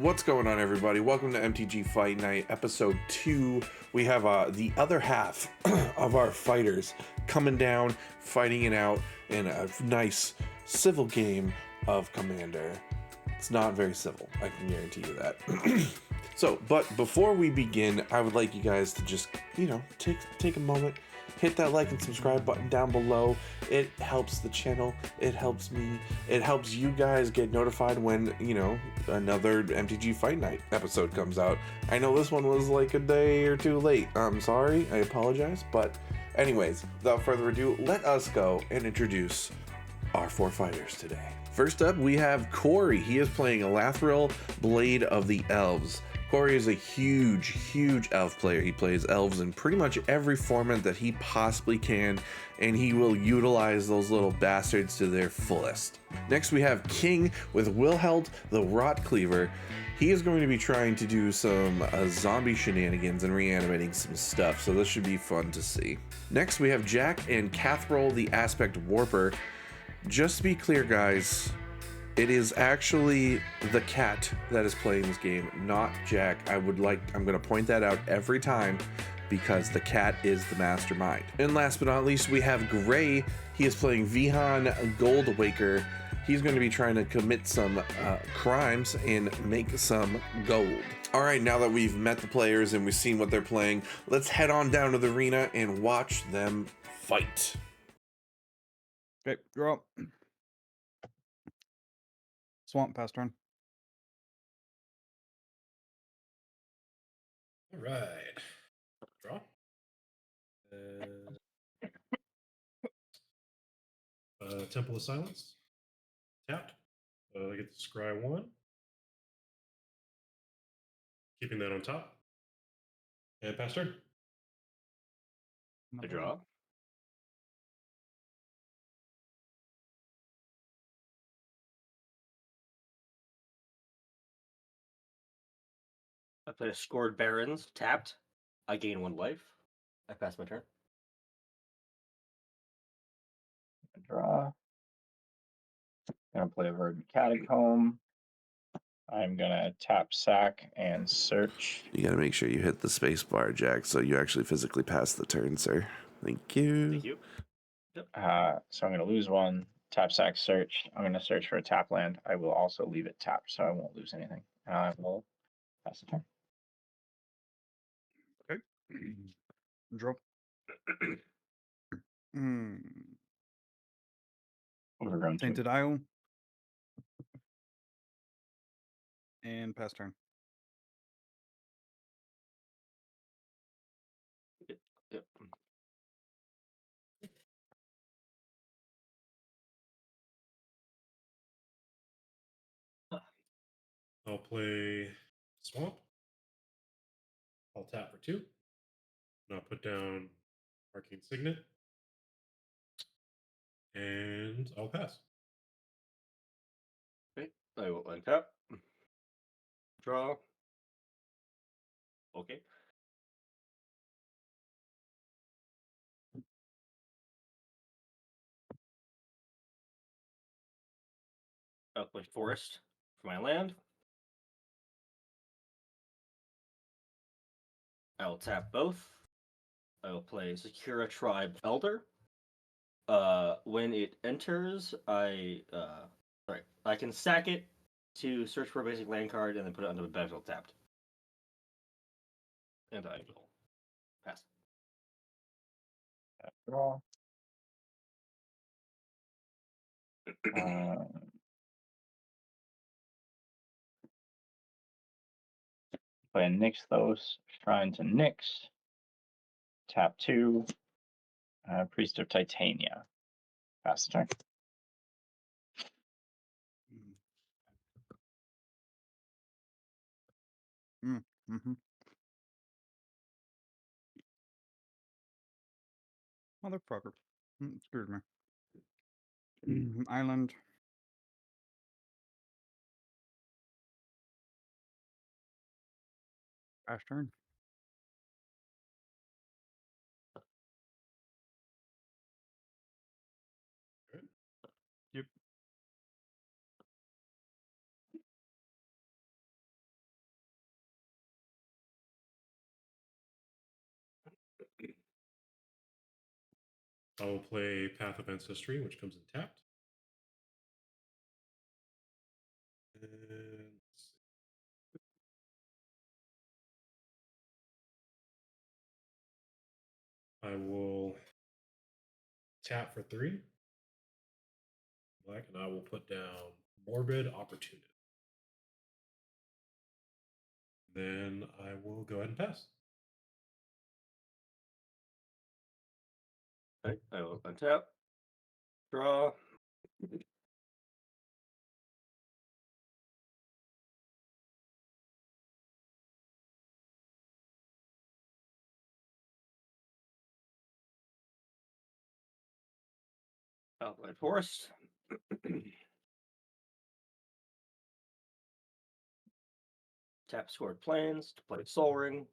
What's going on, everybody? Welcome to MTG Fight Night, episode 2. We have the other half of our fighters coming down, fighting it out in a nice civil game of Commander. It's not very civil, I can guarantee you that. But before we begin, I would like you guys to just, take a moment, hit that like and subscribe button down below. It helps the channel, it helps me, it helps you guys get notified when, another MTG Fight Night episode comes out. I know this one was like a day or two late. I'm sorry, I apologize. But anyways, without further ado, let us go and introduce our 4 fighters today. First up, we have Corey. He is playing a Lathril, Blade of the Elves. Corey is a huge elf player. He plays elves in pretty much every format that he possibly can, and he will utilize those little bastards to their fullest. Next, we have King with Wilhelt, the Rot Cleaver. He is going to be trying to do some zombie shenanigans and reanimating some stuff, so this should be fun to see. Next, we have Jack and Kathril, the Aspect Warper. Just to be clear, guys, it is actually the cat that is playing this game, not Jack. I'm going to point that out every time because the cat is the mastermind. And last but not least, we have Gray. He is playing Vihaan Goldwaker. He's going to be trying to commit some crimes and make some gold. All right, now that we've met the players and we've seen what they're playing, let's head on down to the arena and watch them fight. Okay, draw. Swamp, pass turn. All right. Draw. Temple of Silence. Tapped. I get to scry 1. Keeping that on top. And pass turn. I draw. I play a Scored Barons, tapped. I gain 1 life. I pass my turn. Draw. Gonna play a Verdant Catacomb. I'm gonna tap sack and search. You gotta make sure you hit the space bar, Jack, so you actually physically pass the turn, sir. Thank you. Thank you. So I'm gonna lose 1. Tap sack search. I'm gonna search for a tap land. I will also leave it tapped, so I won't lose anything. I will pass the turn. Okay. Draw. Overgrown Tainted Isle. And pass turn. Yep. I'll play Swamp. I'll tap for 2. And I'll put down Arcane Signet. And I'll pass. Okay. I will untap. Draw. Okay. I'll play Forest for my land. I will tap both. I will play Secura Tribe Elder. When it enters, I can sack it to search for a basic land card and then put it onto the battlefield tapped. And I will pass. Draw. Play a Nixthos, Shrine to Nyx. Tap 2. Priest of Titania. Pass the turn. Motherfucker. Screwed me. Island. Pass turn. Yep. I will play Path of Ancestry, which comes in tapped. And let's see. I will tap for 3 black, and I will put down Morbid Opportunity. Then I will go ahead and pass. Okay, I will untap, draw. Outline Forest. Tap Scored Plains to play Soul Ring.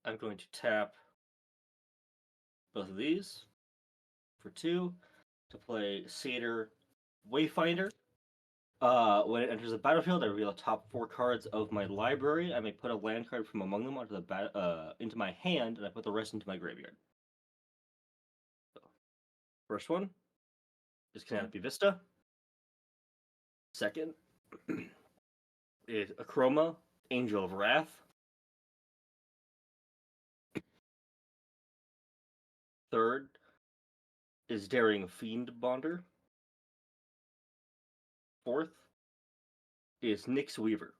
I'm going to tap both of these for 2 to play Satyr Wayfinder. When it enters the battlefield, I reveal the top 4 cards of my library. I may put a land card from among them onto the into my hand, and I put the rest into my graveyard. So, first one is Canopy Vista. Second is Akroma, Angel of Wrath. Third is Daring Fiend Bonder. Fourth is Nyx Weaver.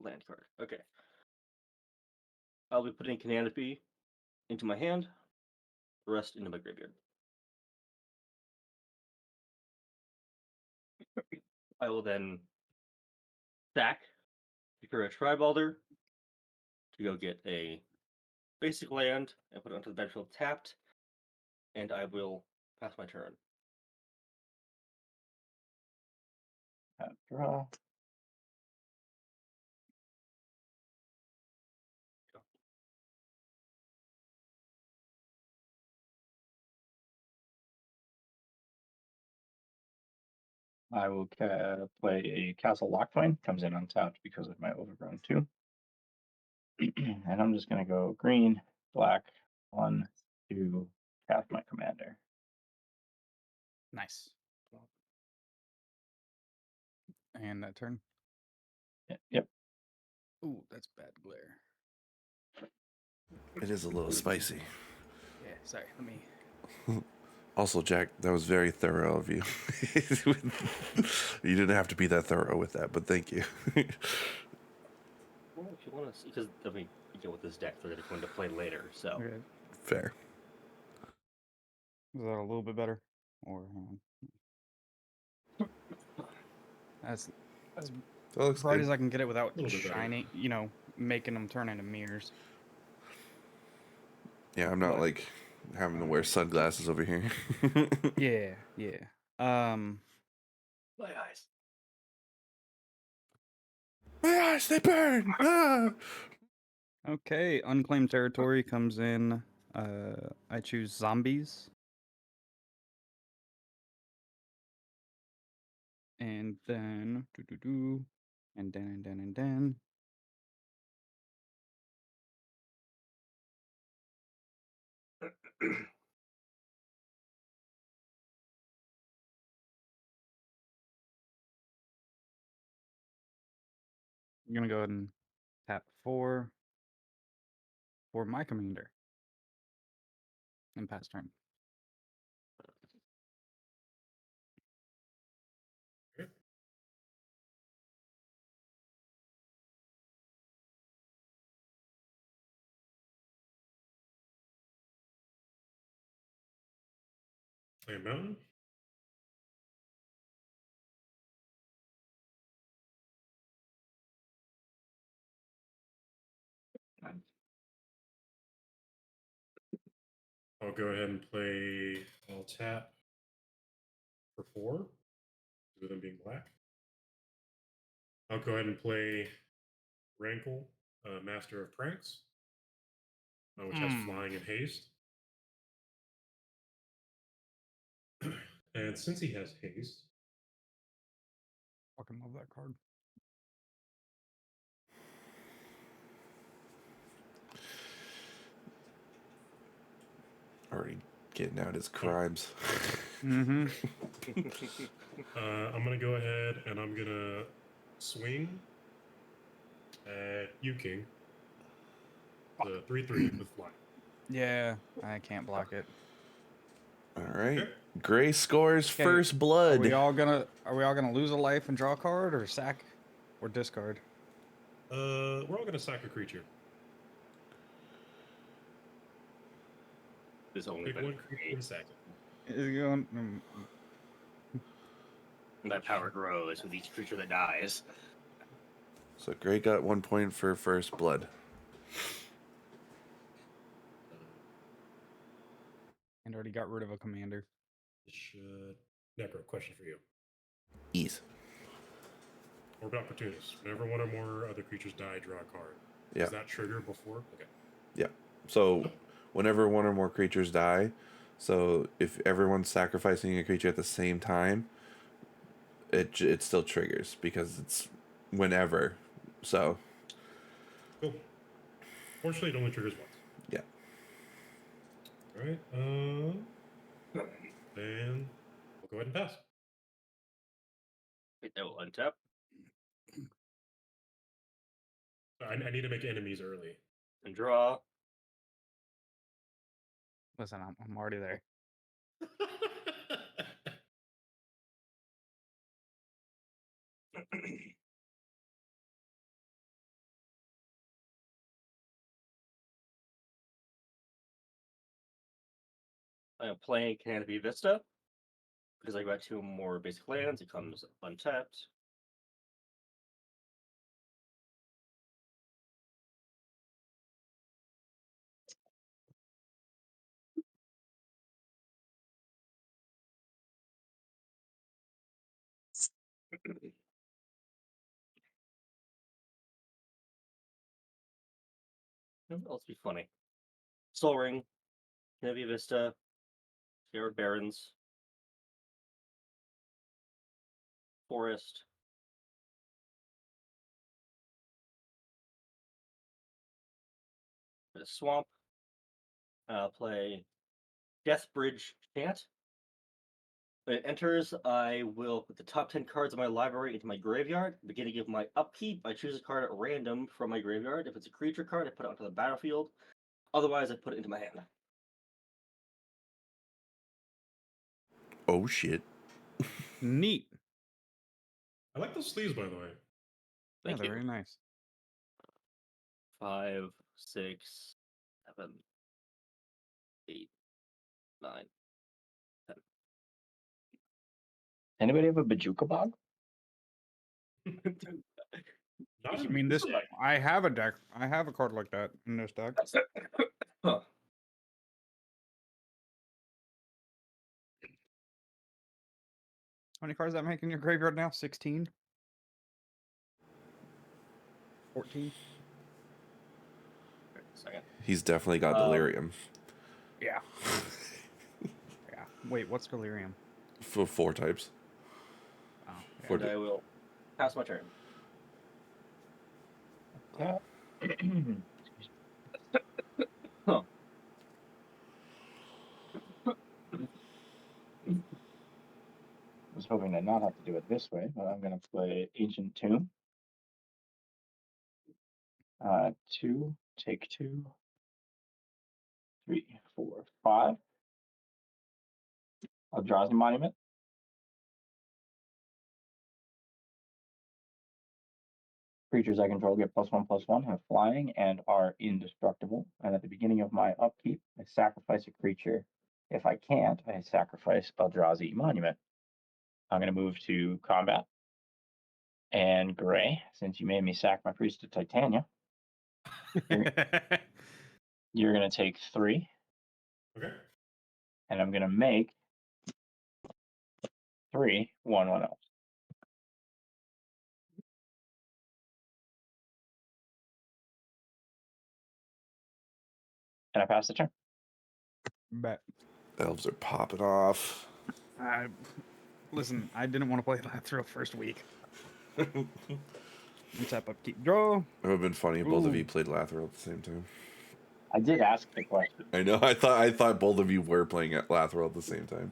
Land card. Okay. I'll be putting Canopy into my hand, the rest into my graveyard. I will then sack Secure a Tribe Elder to go get a basic land and put it onto the battlefield tapped, and I will pass my turn. Draw. I will play a Castle Lockthwain. Comes in untapped because of my Overgrown 2. And I'm just going to go green, black, 1, 2, cast my commander. Nice. And that turn. Yep. Ooh, that's bad glare. It is a little spicy. Yeah, sorry. Let me. Also, Jack, that was very thorough of you. You didn't have to be that thorough with that, but thank you. Well, if you want to see, because I mean, with this deck, they're going to play later. So Okay. Fair. Is that a little bit better? Or hang on. That's as That looks bright good. as I can get it without Little bit better. shining, making them turn into mirrors. Yeah, I'm not But- like having to wear sunglasses over here. Yeah, yeah. my eyes. My eyes, they burn. Ah! Okay, unclaimed territory comes in. I choose zombies. And then and then. I'm gonna go ahead and tap 4 for my commander. And pass turn. Okay. Play a mountain. I'll go ahead and play. I'll tap for 4, 2 of them being black. I'll go ahead and play Rankle, Master of Pranks, which has flying and haste. And since he has haste, Fucking love that card. Already getting out his crimes. Mm-hmm. I'm gonna go ahead and I'm gonna swing at you, King. The 3/3 with fly. Yeah, I can't block it. All right. Okay. Gray scores Okay, first Are blood. we all gonna lose a life and draw a card, or sack, or discard? We're all gonna sack a creature. There's only Pick been one creature and sack it. Is it going? and that power grows with each creature that dies. So Gray got 1 point for first blood. And already got rid of a commander. This should. Necro, question for you. Ease. Orb Opportunist. Whenever one or more other creatures die, draw a card. Yeah. Does that trigger before? Okay. Yeah. So whenever one or more creatures die, so if everyone's sacrificing a creature at the same time, it still triggers because it's whenever. So Cool. Fortunately, it only triggers once. yeah. All right. Then we'll go ahead and pass. Wait, that will untap. I need to make enemies early. And draw. Listen, I'm already there. I am playing Canopy Vista. Because I got 2 more basic lands, it comes untapped. What else be funny? Soul Ring, Canopy Vista, Scarred Barrens, Forest. A swamp. I'll play Death Bridge Chant. When it enters, I will put the top 10 cards of my library into my graveyard. Beginning of my upkeep, I choose a card at random from my graveyard. If it's a creature card, I put it onto the battlefield. Otherwise, I put it into my hand. Oh shit. Neat. I like those sleeves, by the way. Yeah, Thank they're you. very nice. 5, 6, 7, 8, 9, 10. Anybody have a Bajuka Bog? Not I in mean, this. deck. I have a deck. I have a card like that in this deck. Huh. How many cards does that make in your graveyard now? 16? 14? Second. He's definitely got delirium. Yeah. Yeah. Wait, what's delirium? For 4 types. Oh, yeah. For And I will pass my turn. Yeah. Huh. I was hoping to not have to do it this way, but I'm going to play Ancient Tomb. 2, take 2, 3, 4, 5. Eldrazi Monument. Creatures I control get +1/+1, have flying, and are indestructible. And at the beginning of my upkeep, I sacrifice a creature. If I can't, I sacrifice Eldrazi Monument. I'm going to move to combat. And Gray, since you made me sack my Priest of Titania, you're going to take 3. Okay. And I'm going to make 3 1/1 elves. And I pass the turn. Bet. Elves are popping off. Listen, I didn't want to play Lathril first week. Tap up, keep draw. It would have been funny if both of you Ooh. played Lathril at the same time. I did ask the question. I know. I thought both of you were playing at Lathril at the same time.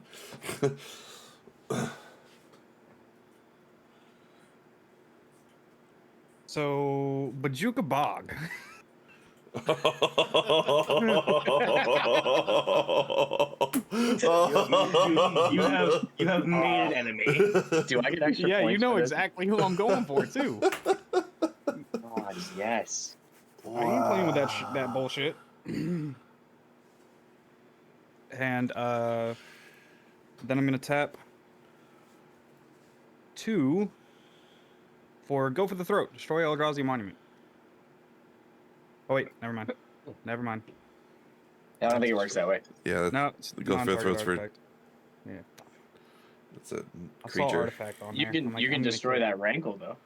So, Bajuka Bog. You have made an enemy. Do I get extra Yeah, you points know for this? exactly who I'm going for too. God, yes. I ain't playing with that bullshit. And then I'm gonna tap 2 for Go for the Throat. Destroy Eldrazi Monument. Oh wait, never mind. Never mind. I don't think it works that way. Yeah, No, it's Go for the non-target Throat's for artifact. Yeah, it's a I saw creature. artifact on You there. can I'm like, you I'm can gonna destroy kill it. that rankle though.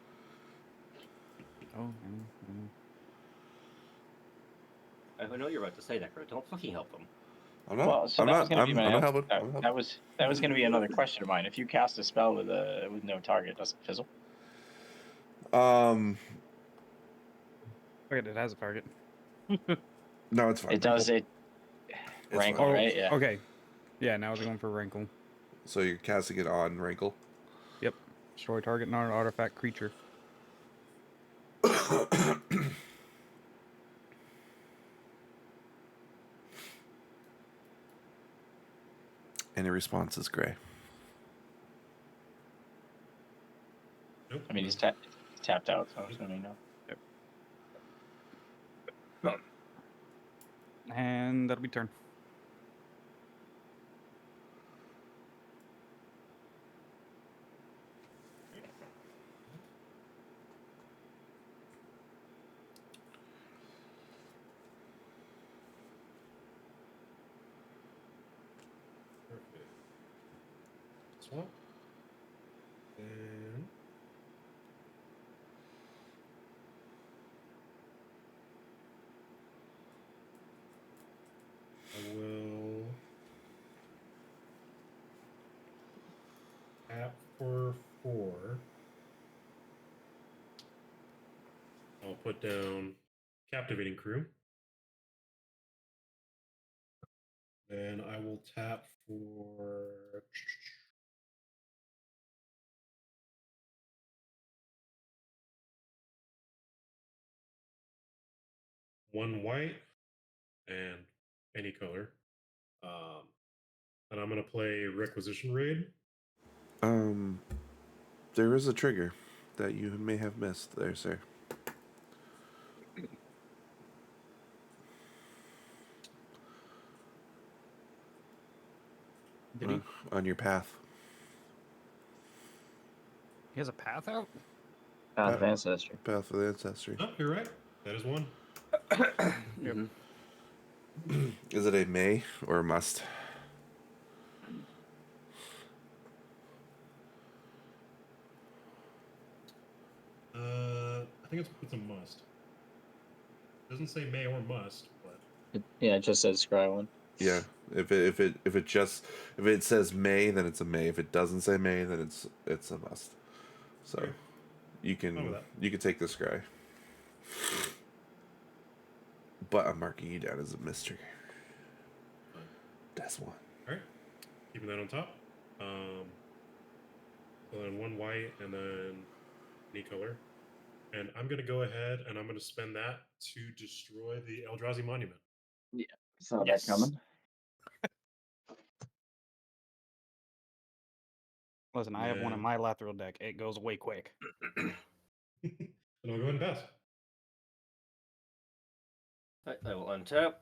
Oh, I know you're about to say that, Greg. Don't fucking help them. I'm not. Well, so I'm that not. was gonna be my I'm not answer. helping. I'm not helping. That was gonna be another question of mine. If you cast a spell with no target, does it fizzle? Um, okay, it has a target. no, it's fine. It does it. It's Rankle, fine. right? Yeah. Okay. Yeah, now we're going for Rankle. So you're casting it on Rankle. Yep. Destroy target non-artifact creature. Any responses, Gray? Nope. I mean, he's tapped out, so I'm assuming no. And that'll be turn. Perfect. Swap. And I will tap for 4. I'll put down Captivating Crew. Then I will tap for one white and any color. And I'm going to play Requisition Raid. There is a trigger that you may have missed there, sir. Did he? On your path. He has a path out? Path of Ancestry. Path of the Ancestry. Oh, you're right. That is one. Yep. Is it a may or a must? I think it's a must. Doesn't say may or must, but It just says scry one. Yeah. If it says may, then it's a may. If it doesn't say may, then it's a must. So Okay. you Fine with can that. take this guy. But I'm marking you down as a mystery. Fine. That's one. All right, keeping that on top. So then one white and then any color. And I'm going to go ahead and I'm going to spend that to destroy the Eldrazi Monument. Yeah. Saw Yes. that coming. Listen, I have one in Yeah. my Lathril deck. It goes away quick. And I'll go ahead and pass. I will untap.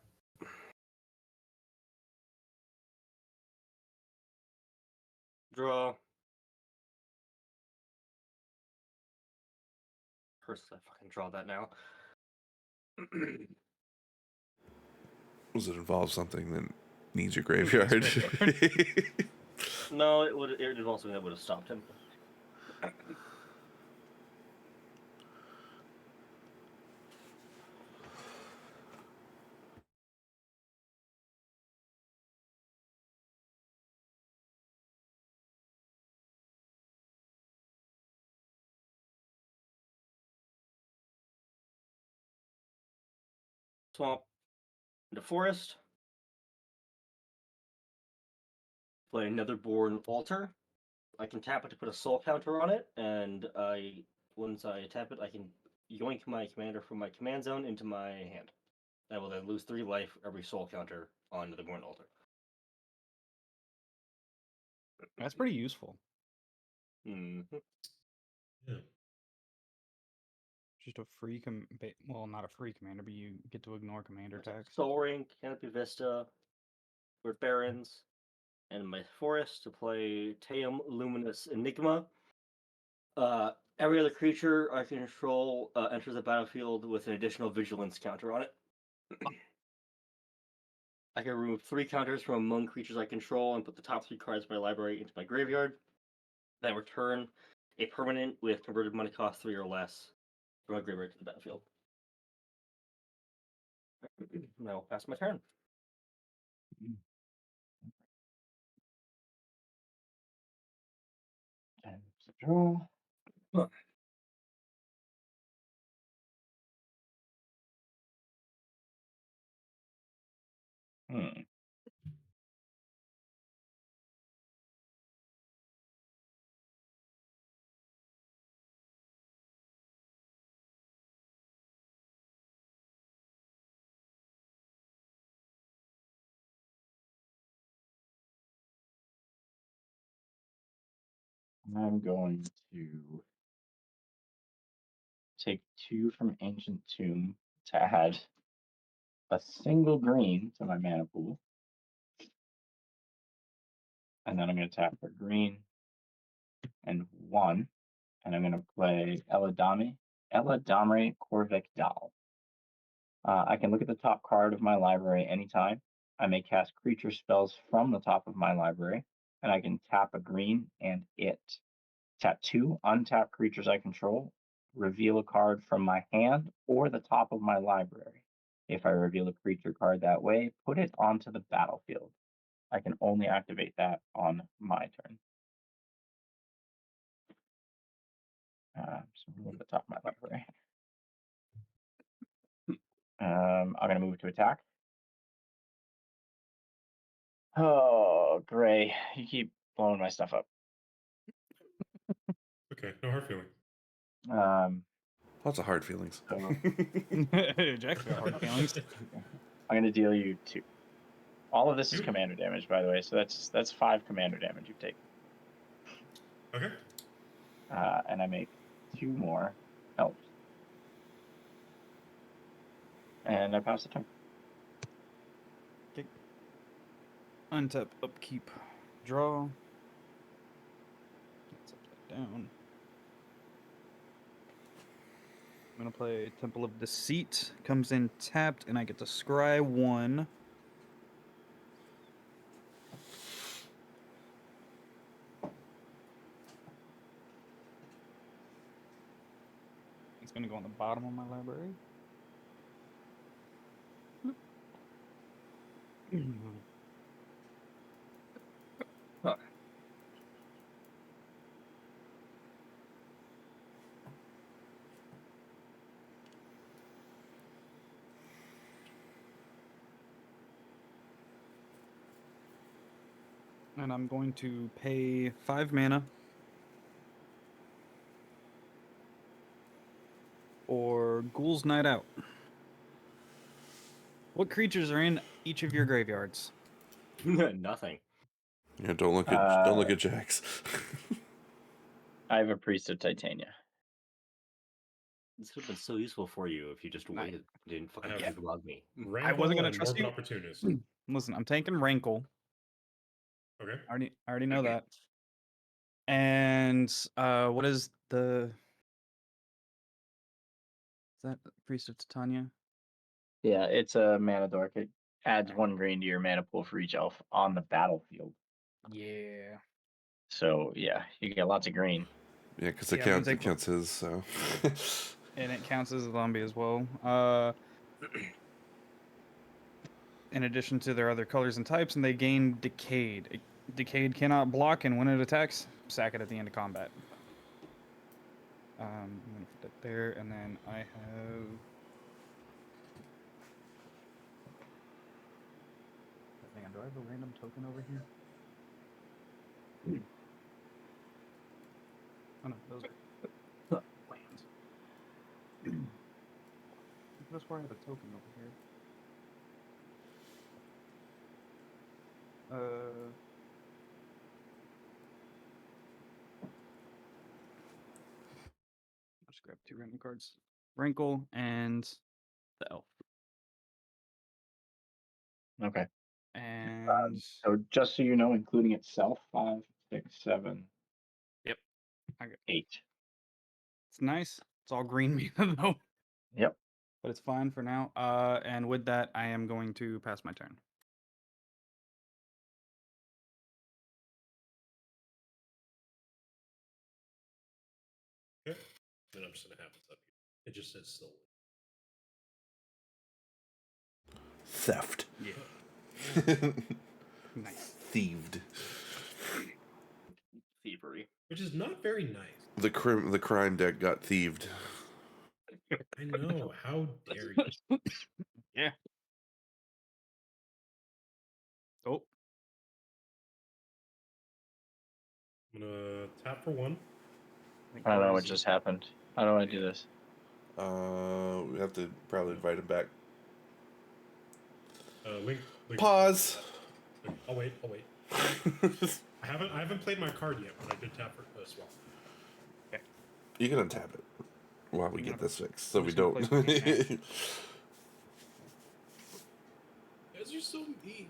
Draw. First, I fucking draw that now. Does it involve something that needs your graveyard? No, it would. It involves something that would have stopped him. swamp into forest. Play another Born Altar. I can tap it to put a soul counter on it, and once I tap it, I can yoink my commander from my command zone into my hand. I will then lose 3 life every soul counter onto the Born Altar. That's pretty useful. Mm-hmm. Yeah. Just a free well, not a free commander, but you get to ignore commander tags. Soul Ring, Canopy Vista, Word Barrens, and my forest to play Teum Luminous Enigma. Every other creature I control enters the battlefield with an additional vigilance counter on it. I can remove 3 counters from among creatures I control and put the top 3 cards of my library into my graveyard. Then return a permanent with converted money cost 3 or less from my graveyard to the battlefield. Now I'll pass my turn. And draw. Hmm. I'm going to take 2 from Ancient Tomb to add a single green to my mana pool. And then I'm going to tap for green and 1. And I'm going to play Eladamri Corvic Doll. I can look at the top card of my library anytime. I may cast creature spells from the top of my library, and I can tap a green and tap 2 untap creatures I control, reveal a card from my hand or the top of my library. If I reveal a creature card that way, put it onto the battlefield. I can only activate that on my turn. So look at the top of my library. I'm going to move to attack. Oh, Gray, you keep blowing my stuff up. Okay, no hard feelings. Lots of hard feelings. So Jack's got hard feelings. I'm going to deal you 2. All of this is commander damage, by the way. So that's 5 commander damage you've taken. Okay. And I make 2 more elves. And I pass the turn. Okay. Untap, upkeep, draw. It's upside down. I'm gonna play Temple of Deceit. Comes in tapped, and I get to scry 1. It's gonna go on the bottom of my library. And I'm going to pay 5 mana or Ghoul's Night Out. What creatures are in each of your graveyards? Nothing. Yeah, don't look at Jax. I have a Priest of Titania. This would have been so useful for you if you just waited. Didn't fucking I have- bug me. Rankle wasn't gonna and trust Morbid you. Opportunist. Listen, I'm taking Rankle. Okay. I already know that. And what is the? Is that Priest of Titania? Yeah, it's a mana dork. It adds 1 green to your mana pool for each elf on the battlefield. Yeah. So yeah, you get lots of green. Yeah, because it Yeah, I'm gonna counts take his. So. And it counts as a zombie as well. In addition to their other colors and types, and they gain Decayed. Decayed cannot block, and when it attacks, sack it at the end of combat. I'm gonna put that there, and then I have Hang on, do I have a random token over here? Oh no, those are lands. That's where I have a token over here. I'll just grab 2 random cards. Wrinkle and the elf. Okay. And So just so you know, including itself, 5, 6, 7, yep, I got 8. it's nice. It's all green mana though, Yep. but it's fine for now. And with that, I am going to pass my turn. Okay. Then I'm just gonna have this up here. It just says still. Theft. Yeah. Nice. Thieved. Thievery. Which is not very nice. The crime deck got thieved. I know. How dare you? Yeah. Oh, I'm gonna tap for 1. I don't know what just happened. How do I do this? We have to probably invite him back. Link. Pause. I'll wait. I haven't played my card yet, but I did tap for swap. You can untap it while we get this fixed, so I'm we just gonna don't. place my hand Guys, you're so mean.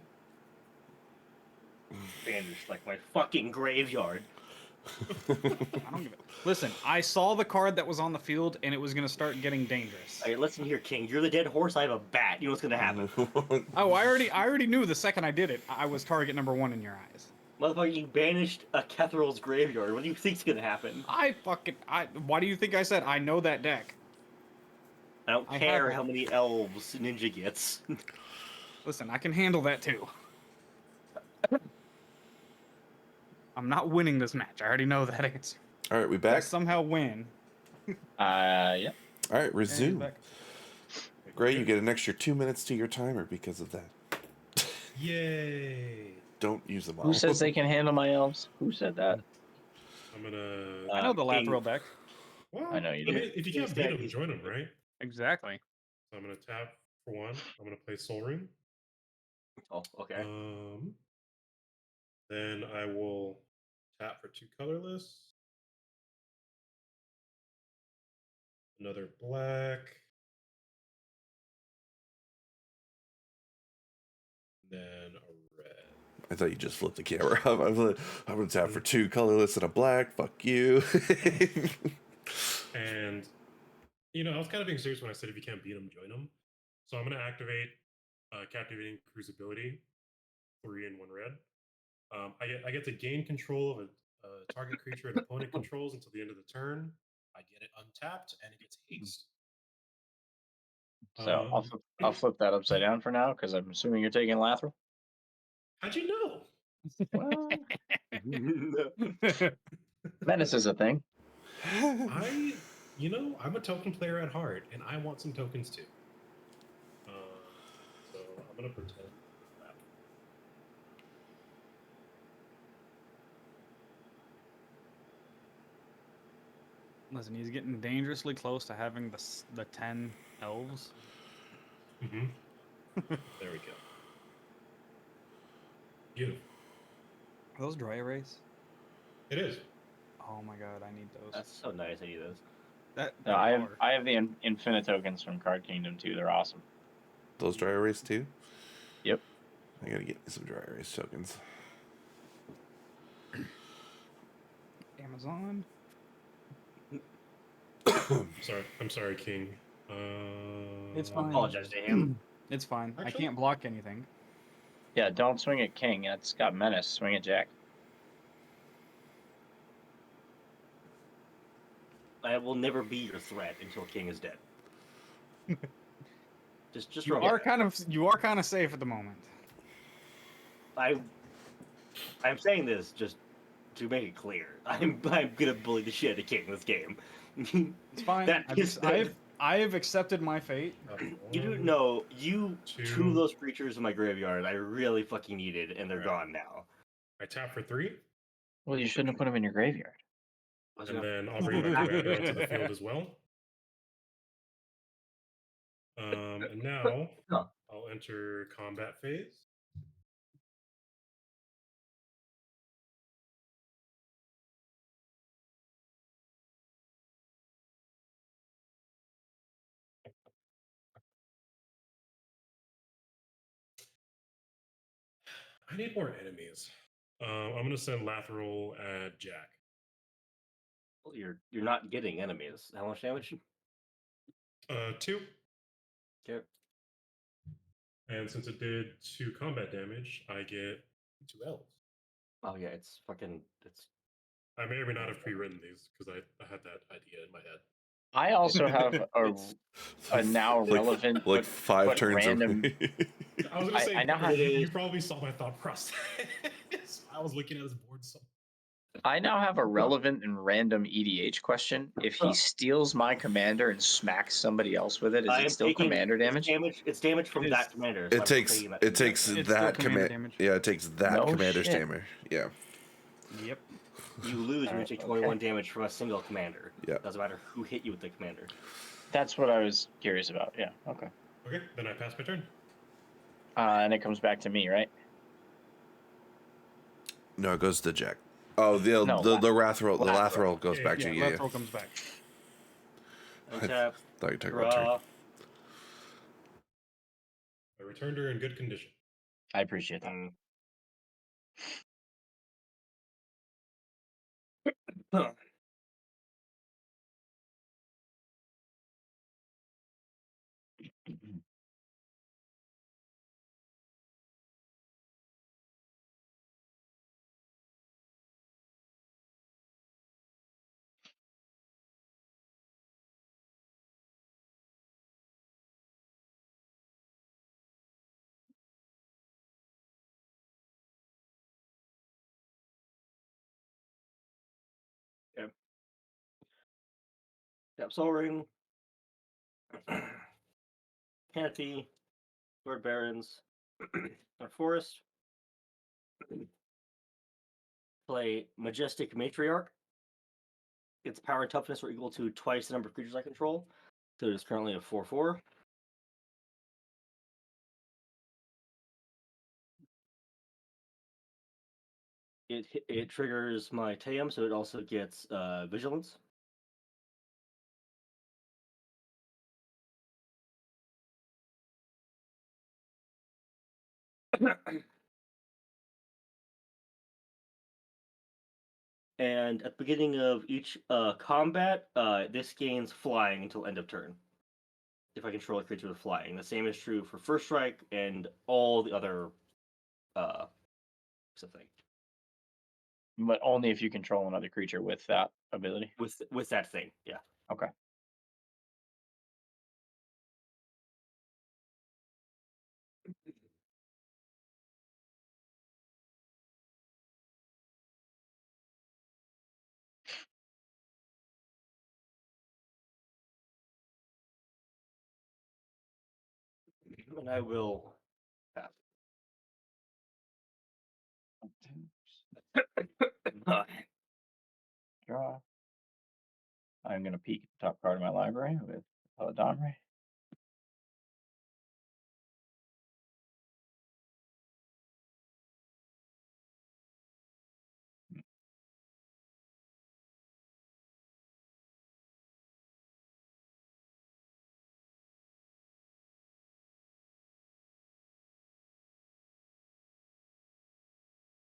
Banished like my fucking graveyard. I don't give a listen. I saw the card that was on the field, and it was gonna start getting dangerous. Hey, listen here, King. You're the dead horse. I have a bat. You know what's gonna happen. Oh, I already knew the second I did it. I was target number 1 in your eyes. Motherfucker, you banished a Kathril's graveyard. What do you think's gonna happen? Why do you think I said I know that deck? I don't I care have it. how many elves Ninja gets. Listen, I can handle that too. I'm not winning this match. I already know that answer. All right, we If I back. somehow win. Yep. All right, and resume. back. Gray, you get an extra 2 minutes to your timer because of that. Yay! Don't use them all. Who says they can handle my elves? Who said that? I'm gonna. I know the King. Lathril deck. Well, I know you I do. mean, if you King can't beat said them, he's join them, gonna- right? Exactly. So I'm gonna tap for 1. I'm gonna play Soul Ring. Oh, okay. Then I will tap for 2 colorless. Another black. Then a red. I thought you just flipped the camera up. I'm gonna tap for 2 colorless and a black. Fuck you. And, I was kind of being serious when I said if you can't beat them, join them. So I'm going to activate Captivating Crucibility, 3 and 1 red. I get to gain control of a target creature an opponent controls until the end of the turn. I get it untapped, and it gets haste. So I'll flip that upside down for now because I'm assuming you're taking Lathril. How'd you know? Well, menace is a thing. I'm a token player at heart, and I want some tokens too. So I'm gonna pretend that. Listen, he's getting dangerously close to having the 10 elves. Mm-hmm. There we go. Beautiful. Are those dry erase? It is. Oh my god, I need those. That's so nice. I need those. No, I have the infinite tokens from Card Kingdom too. They're awesome. Those dry erase too? Yep. I gotta get some dry erase tokens. Amazon. I'm sorry, King. It's I fine. apologize to him. It's fine. I Actually- can't block anything. Yeah, don't swing at King. It's got menace. Swing at Jack. I will never be your threat until King is dead. just You remember are kind of safe at the moment. I'm saying this just to make it clear. I'm gonna bully the shit out of King this game. It's fine. That I've, is I've I have accepted my fate. You do know you two two. of those creatures in my graveyard I really fucking needed, and they're Right. gone now. I tap for 3, Well, you shouldn't have put them in your graveyard. and then I'll bring my commander onto the field as well. And now Huh. I'll enter combat phase. I need more enemies. I'm gonna send Lathril at Jack. Well, you're not getting enemies. How much damage? 2. Okay. And since it did 2 combat damage, I get 2 elves. Oh yeah, it's I may or may not have pre-written these because I had that idea in my head. I also have It's- a now relevant like but 5 but turns random. I was gonna say I now have you probably saw my thought process. I was looking at his board. So I now have a relevant and random EDH question. If he steals my commander and smacks somebody else with it, is I it am still taking commander damage? It's damage from It that is. commander. so It I'm takes taking that it from takes that. It's still that commander command. damage. Yeah, it takes that No commander's shit. damage. Yeah. Yep. You lose when you take Okay. 21 damage from a single commander. Yeah. Doesn't matter who hit you with the commander. That's what I was curious about. Yeah. Okay. okay, then I pass my turn. And it comes back to me, right? No, it goes to Jack. Oh, the Lathril, the Lathril. Lathril goes back Yeah, to you. Lathril comes back. Untap. Thought you talking about turn. Draw. I returned her in good condition. I appreciate that. Tap Soul Ring. Canopy. Lord Barons. Our Forest. Play Majestic Matriarch. Its power and toughness are equal to twice the number of creatures I control. So it is currently a 4/4. It triggers my TAM, so it also gets Vigilance. And at the beginning of each combat, this gains flying until end of turn. If I control a creature with flying. The same is true for First Strike and all the other thing. But only if you control another creature with that ability. With that thing, yeah. Okay. And I will pass. Draw. I'm going to peek at the top card of my library with Paladonry.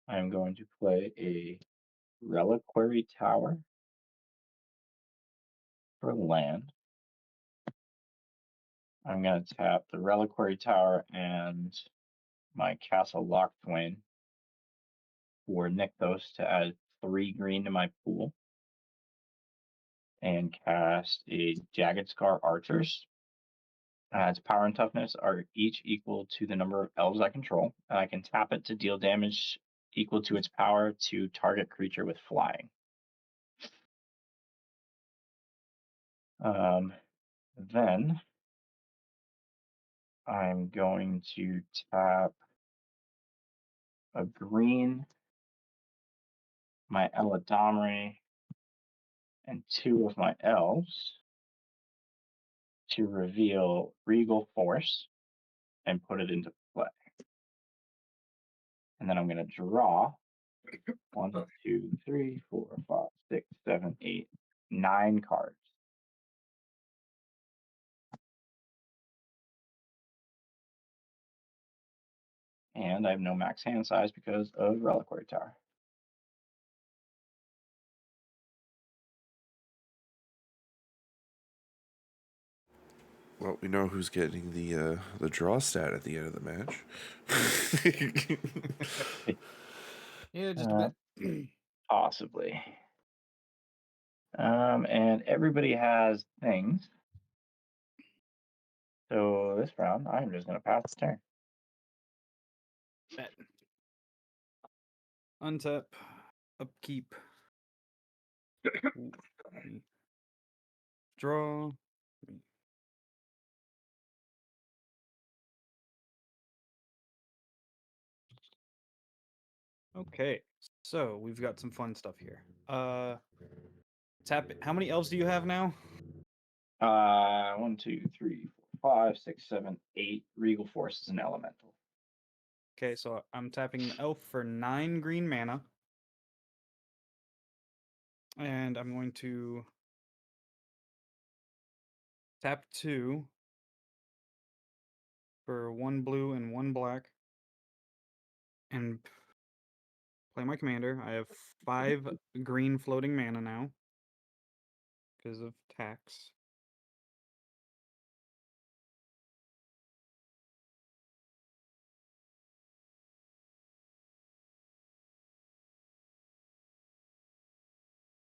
I'm going to play a Reliquary Tower for land. I'm going to tap the Reliquary Tower and my Castle Lockthwain for Nykthos to add 3 green to my pool. And cast a Jagged Scar Archers. Its power and toughness are each equal to the number of elves I control. And I can tap it to deal damage equal to its power to target creature with flying. Then I'm going to tap a green, my Eladamri, and 2 of my elves to reveal Regal Force and put it into play. And then I'm going to draw 1, 2, 3, 4, 5, 6, 7, 8, 9 cards. And I have no max hand size because of Reliquary Tower. Well, we know who's getting the draw stat at the end of the match. Yeah, just a bit. Possibly. And everybody has things. So this round, I'm just going to pass the turn. Bet. Untap. Upkeep. Ooh, draw. Okay, so we've got some fun stuff here. Tap. How many elves do you have now? 1, 2, 3, 4, 5, 6, 7, 8. Regal Force is an elemental. Okay, so I'm tapping an elf for 9 green mana. And I'm going to tap 2 for 1 blue and 1 black. And play my commander. I have 5 green floating mana now because of tax.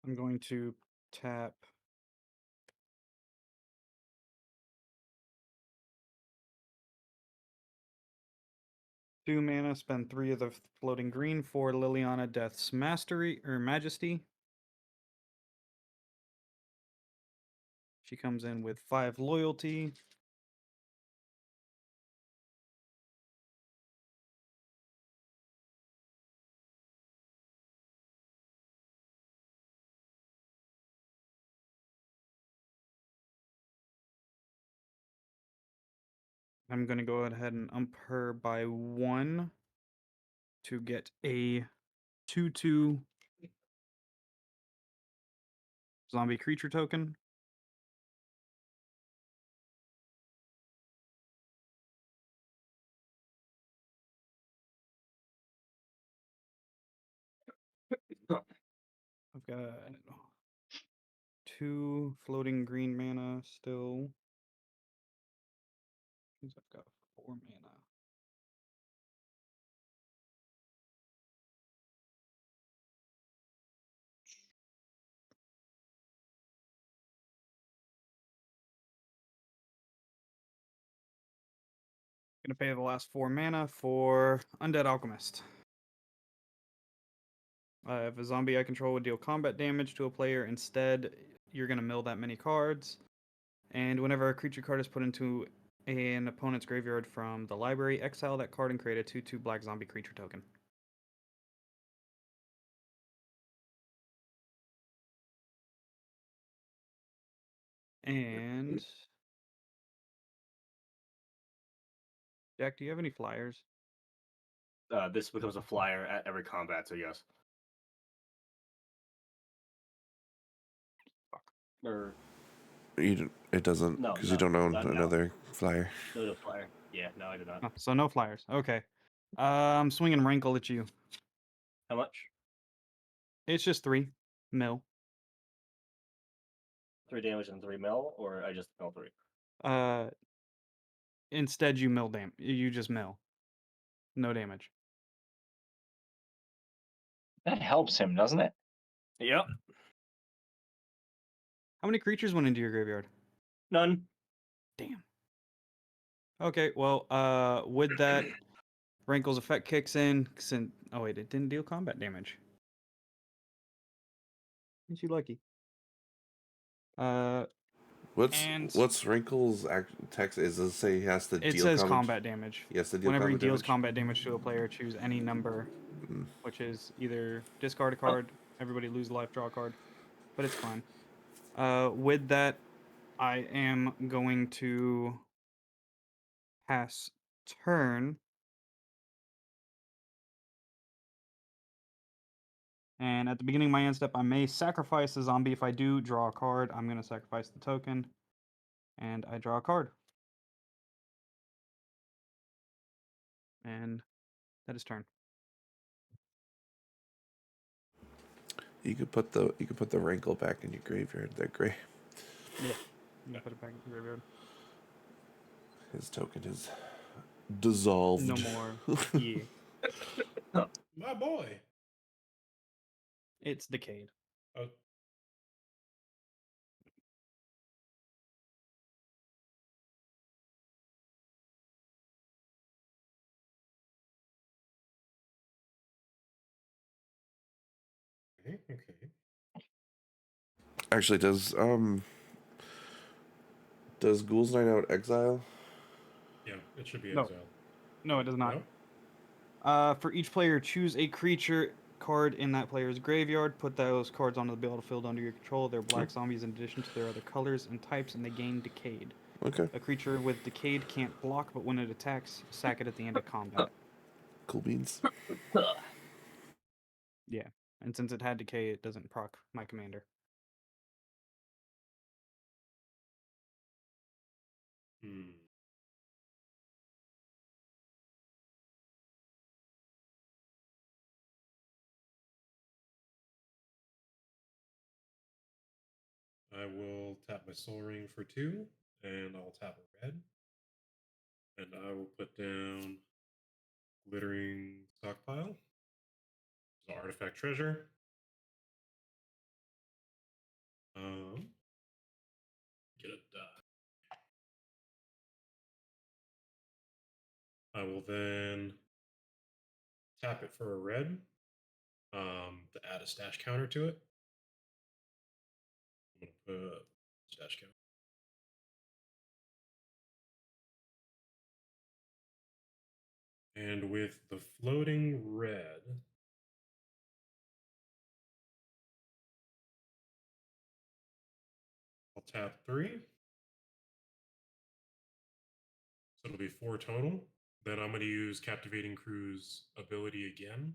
I'm going to tap 2 mana, spend 3 of the floating green for Liliana Death's Mastery or Majesty. She comes in with 5 loyalty. I'm going to go ahead and ump her by 1 to get a 2/2 zombie creature token. I've got 2 floating green mana still. Means I've got 4 mana. Gonna pay the last 4 mana for Undead Alchemist. If a zombie I control would deal combat damage to a player, instead you're gonna mill that many cards. And whenever a creature card is put into an opponent's graveyard from the library, exile that card and create a 2/2 black zombie creature token. And Jack, do you have any flyers? This becomes a flyer at every combat, so yes. Or It doesn't No, because no, you don't own no. another flyer. no flyer. Yeah, no, I did not. Oh, so no flyers. Okay. I'm swinging Rankle at you. How much? It's just 3 mill. 3 damage and 3 mil, or I just mill 3? Instead you mill you just mill. No damage. That helps him, doesn't it? Yep. How many creatures went into your graveyard? None. Damn. Okay, well, with that, Rankle's effect kicks in. Oh wait, it didn't deal combat damage. Ain't you lucky? And what's Wrinkle's text? Is it say he has to it deal says combat? combat damage. He has to deal Whenever he combat deals damage? combat damage to a player, choose any number, Mm. which is either discard a card, everybody lose a life, draw a card, but it's fine. With that, I am going to pass turn. And at the beginning of my end step, I may sacrifice a zombie. If I do draw a card, I'm going to sacrifice the token. And I draw a card. And that is turn. You could put the Wrinkle back in your graveyard. They're great. Yeah. I'm going to put it back in the graveyard. His token is dissolved. No more. Yeah. My boy. It's decayed. Oh, okay. Actually, does Ghouls Night Out exile? Yeah, it should be No. exiled. No, it does not. No? For each player, choose a creature card in that player's graveyard. Put those cards onto the battlefield under your control. They're black zombies in addition to their other colors and types, and they gain decayed. Okay. A creature with decayed can't block, but when it attacks, sack it at the end of combat. Cool beans. Yeah, and since it had decay, it doesn't proc my commander. Hmm. I will tap my Soul Ring for 2, and I'll tap a red. And I will put down Glittering Stockpile. So Artifact Treasure. Get a die. I will then tap it for a red to add a stash counter to it. I'm going to put stash counter. And with the floating red, I'll tap 3. So it'll be 4 total. Then I'm going to use Captivating Crew's ability again.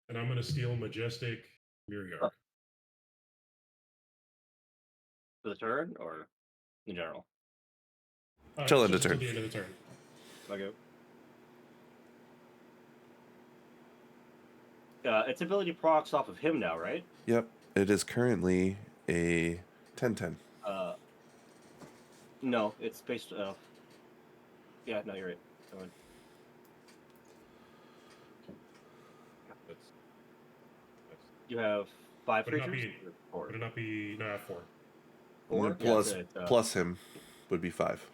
And I'm going to steal Majestic Myriarch. For the turn or in general? Till end of Just turn. until the end of the turn. Okay. Its ability procs off of him now, right? Yep. It is currently a 10/10. No, it's based off. Yeah, no, you're right. Go on. You have 5 Would it not creatures? be? Or 4? Would it not be? No, I have 4. 4? Yeah, Plus it's, plus him would be 5.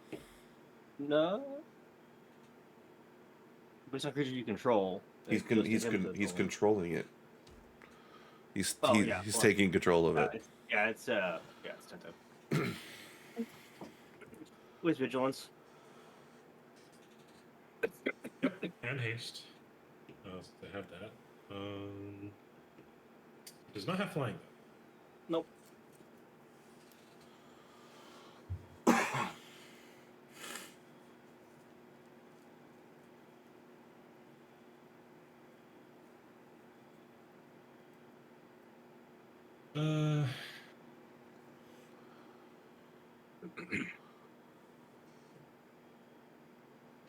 No. Based on creatures you control. He's he's controlling it. He's yeah, he's well, taking control of it. it's 10-10. With vigilance. Yep, and haste. So they have that. It does not have flying though. Nope.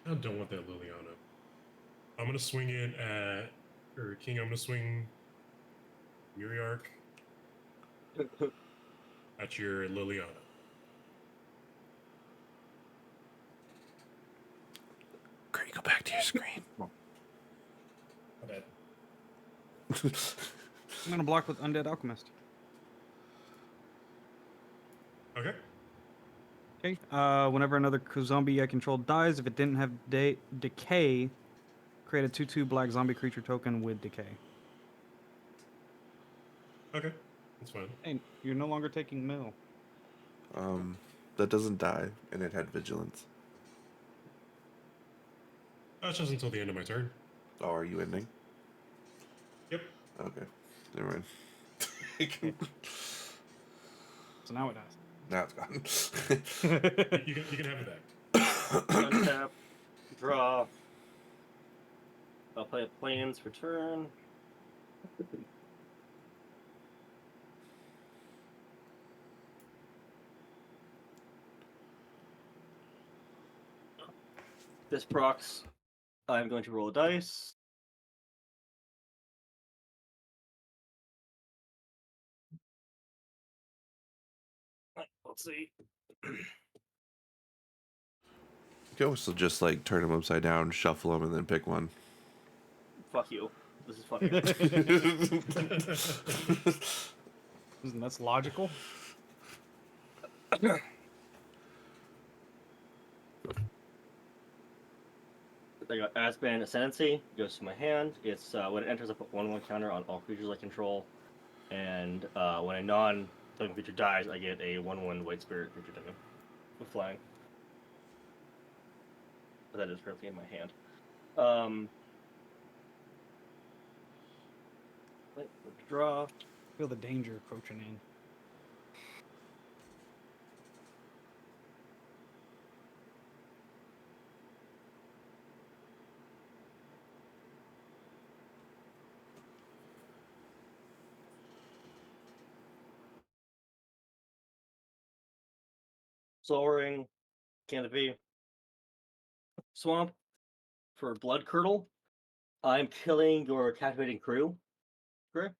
I don't want that Liliana. I'm gonna swing it at King. I'm gonna swing Myriarch at your Liliana. Great, go back to your screen. Okay. I'm gonna block with Undead Alchemist. Okay. Okay. Whenever another zombie I controlled dies, if it didn't have decay, create a 2/2 black zombie creature token with decay. Okay, that's fine. Hey, you're no longer taking mill. That doesn't die, and it had vigilance. That's just until the end of my turn. Oh, are you ending? Yep. Okay, never mind. So now it dies. Now it's gone. You can have it back. Untap, draw. I'll play a Plains for turn. This procs. I'm going to roll a dice. Let's see. You can also just like turn them upside down, shuffle them, and then pick one. Fuck you. This is funnier. Isn't that logical? I got Asban Ascendancy, goes to my hand. It's when it enters, I put 1/1 counter on all creatures I control. And when a non-token creature dies, I get a 1/1 white spirit creature token with flying. But that is currently in my hand. Draw. Feel the danger approaching in. Soaring. Canopy. Swamp. For Blood Curdle, I'm killing your captivating crew. Okay.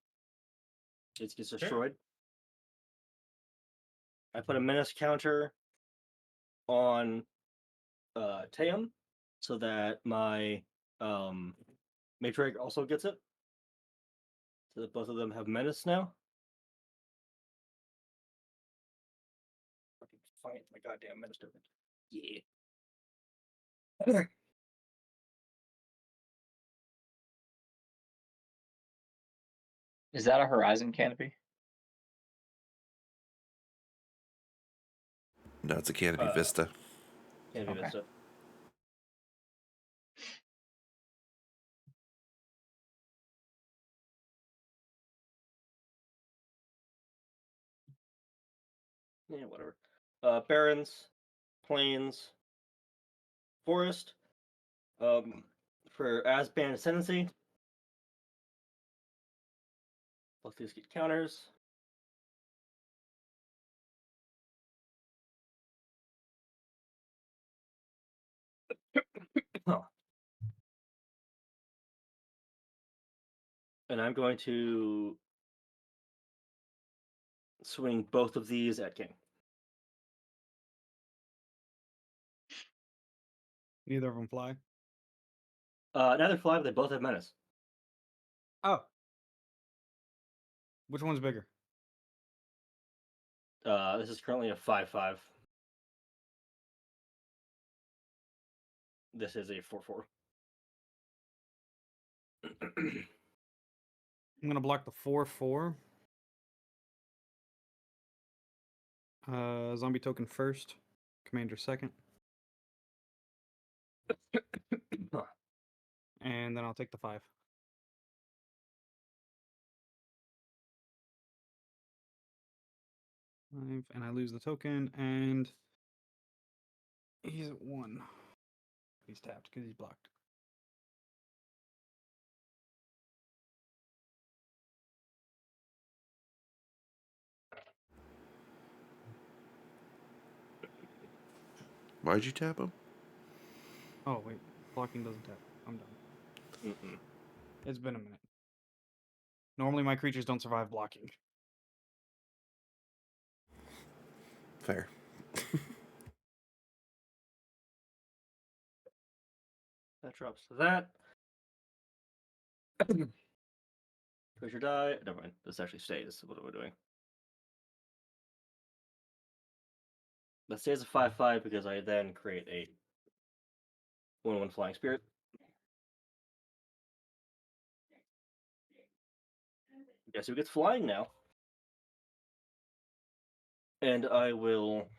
It gets destroyed. I put a menace counter on Teum so that my Matriarch also gets it. So that both of them have menace now. Fucking find my goddamn menace token. Yeah. Is that a Horizon Canopy? No, it's a Canopy Vista. Canopy Okay. Vista. Yeah, whatever. Barrens, Plains, Forest. For Asban Ascendancy. Both these get counters. Oh. And I'm going to swing both of these at King. Neither of them fly. Neither fly, but they both have menace. Oh. Which one's bigger? This is currently a 5/5. This is a 4/4. I'm gonna block the 4/4. Zombie token first. Commander second. And then I'll take the 5. And I lose the token, and he's at 1. He's tapped because he's blocked. Why'd you tap him? Oh, wait. Blocking doesn't tap. I'm done. Mm-mm. It's been a minute. Normally, my creatures don't survive blocking. Fair. That drops to that. Creature die. Never mind. This actually stays. What am I doing? That stays a 5/5 because I then create a 1/1 flying spirit. Guess who gets flying now? And I will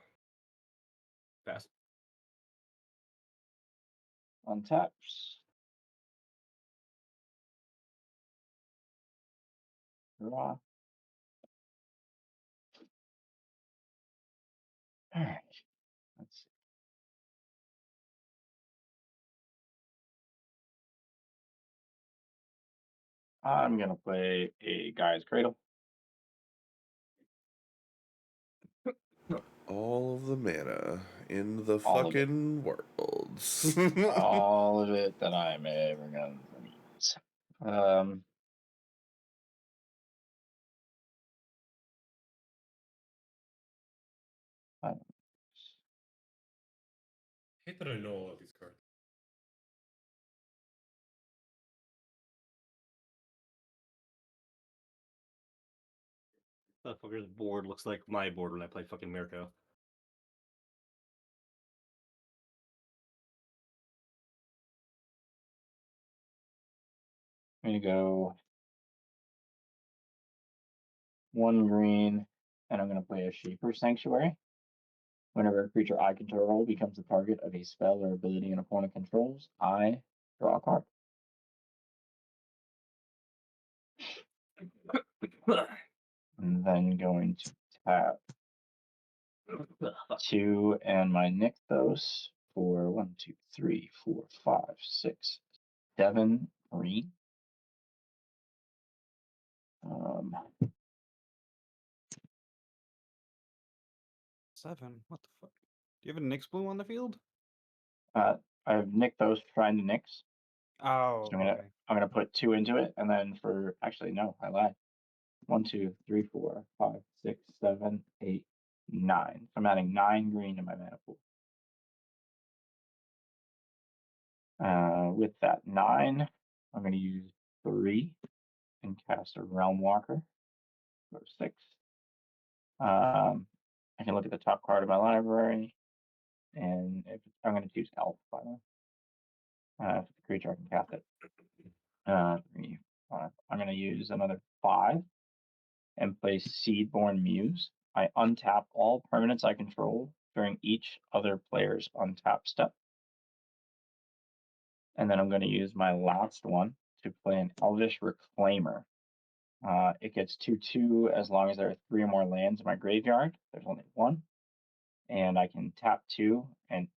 pass. Untaps. Draw. All right. Let's see. I'm gonna play a Guy's Cradle. All of the mana in the All of it. fucking worlds. All of it that I'm ever gonna use. I- I hate that I know all of these cards. Motherfucker's board looks like my board when I play fucking Mirko. I'm gonna go 1 green, and I'm gonna play a Shaper Sanctuary. Whenever a creature I control becomes the target of a spell or ability an opponent controls, I draw a card. I'm then going to tap 2 and my Nykthos for 1, 2, 3, 4, 5, 6, 7 green. Um, 7. What the fuck? Do you have a Nyx blue on the field? I have Nykthos trying to Nyx. Oh, So I'm okay. gonna put 2 into it, and then for actually no, I lied. 1, 2, 3, 4, 5, 6, 7, 8, 9. So I'm adding 9 green to my mana pool. With that 9, I'm gonna use 3 and cast a Realm Walker for 6. I can look at the top card of my library, and if I'm gonna choose Elf finally. If it's a creature, I can cast it. 3, 5. I'm gonna use another 5 and play Seedborn Muse. I untap all permanents I control during each other player's untap step. And then I'm going to use my last one to play an Elvish Reclaimer. It gets 2/2 as long as there are 3 or more lands in my graveyard. There's only 1. And I can tap 2 and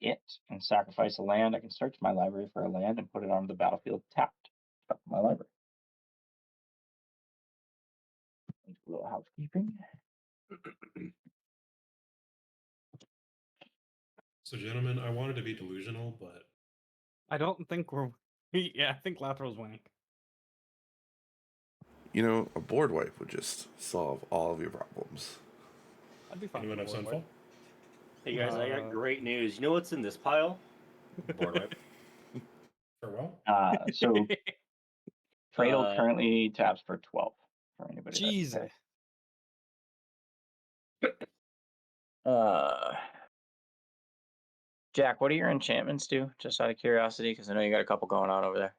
sacrifice a land. I can search my library for a land and put it onto the battlefield tapped. Stuff in my library. A little housekeeping. So, gentlemen, I wanted to be delusional, but I don't think we're. Yeah, I think Lathril's winning. You know, a board wipe would just solve all of your problems. I'd be fine. anyone have with a board Sunfall? Hey guys, I Uh, got great news. You know what's in this pile? Board wipe. Farewell. So wipe. Cradle Uh, currently taps for 12 for anybody that Jesus. can pay. Jack, what do your enchantments do? Just out of curiosity, because I know you got a couple going on over there.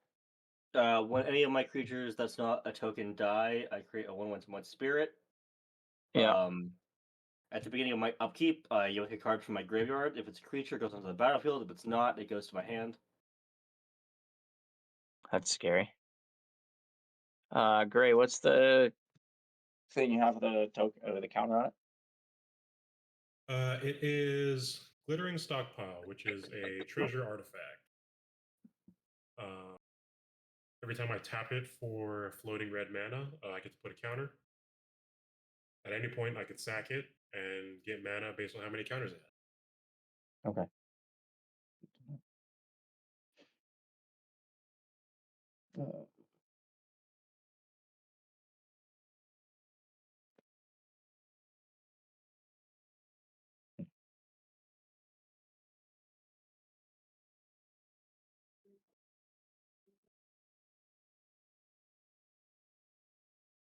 when any of my creatures that's not a token die, I create a 1/1 spirit. Yeah. At the beginning of my upkeep, I yoke a card from my graveyard. If it's a creature, it goes onto the battlefield. If it's not, it goes to my hand. That's scary. Gray, what's the thing you have the token the counter on it? It is Glittering Stockpile, which is a treasure artifact. Every time I tap it for floating red mana, I get to put a counter. At any point, I could sack it and get mana based on how many counters it has. Okay.